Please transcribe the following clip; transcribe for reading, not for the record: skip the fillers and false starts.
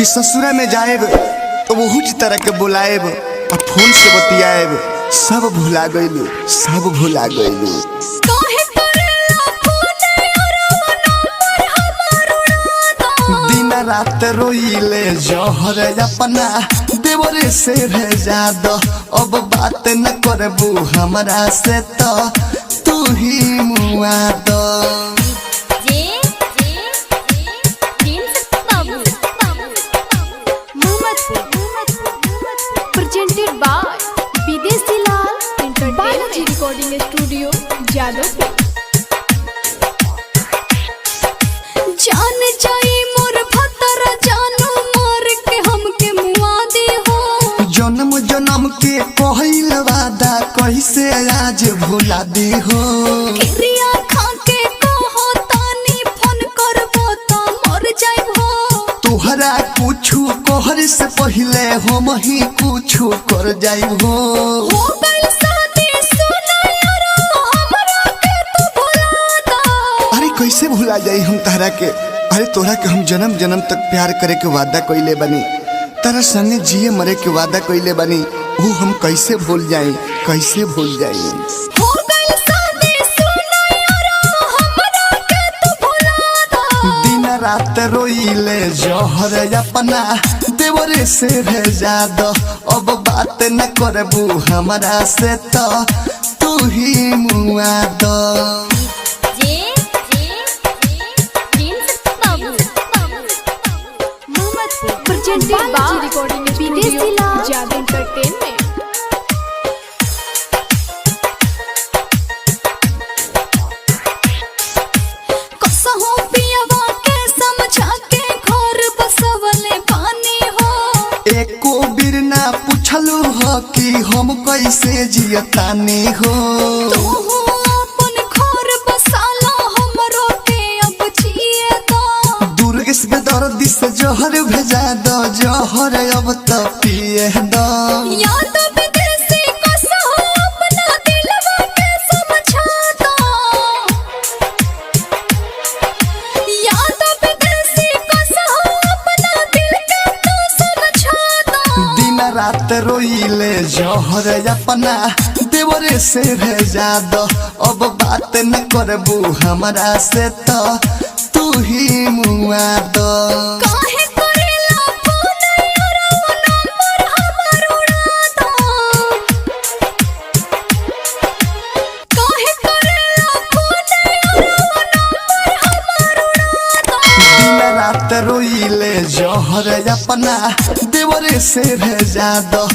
कि ससुरा में जाएब तो बहुत तरह के बुलाएब और फोन से बतियाएब। सब भुला गइलू, सब भुला गइलू। दिन रात रोइले जहर अपना देवरे से भेजा दो। अब बात न करबू हमरा से तो तू ही मुआ दो। Presented by विदेशी लाल बालाजी रिकॉर्डिंग स्टूडियो जादवपुर। जान जाई मोर भतरा जानू मार के हमके मुआ दे हो। जन्म जन्म के कहल वादा कैसे आज भुला दी हो। क्रिया खा के कहो तानी फोन करबो तो मर जाई हो। तोहरा कुछु कहर से पहले हम ही कुछु कर जाई हो। हो गइल शादी सुना यारो हमरा के तू भुला दा। अरे कैसे भुला जाई हम तहरा के। अरे तोहरा के हम जन्म जन्म तक प्यार करे के वादा कइले बनी, तारा संगे जिए मरे के वादा कइले बनी। वो हम कैसे भूल जाई, कैसे भूल जाई। हो गइल शादी सुना यारो हमरा के तू भुला दा। दिन रात रोइले जहर अपना देवरे से भेजा दो। अब बात न करबू हमरा से तो तू ही मुआ दो। presented by recording विदेशी लाल जादू एंटरटेनमेंट। कसहो पियवा के समझा के घर बसवले पानी हो। एको बिर ना पूछलू हो कि हम कैसे जियतानी हो। तू अपन घर बसाला हमरो के अब जिए दो। दुर्गेश बेदर्दी से जहर भेजा दो, जहर अब तो पिए दो। याद विदेशी कसहो अपना दिलवा के समझा दो। याद विदेशी कसहो अपना दिल के तू समझा दो। दिन रात रोइले जहर अपना देवरे से भेजा दो। अब बात न करबू हमरा से तो तू ही मुआ दो। काहे करेला फोन यारो नंबर हमर उड़ा दो। काहे करेला फोन यारो नंबर हमर उड़ा दो। दिन रात रोइले जहर अपना देवरे से भेजा दो।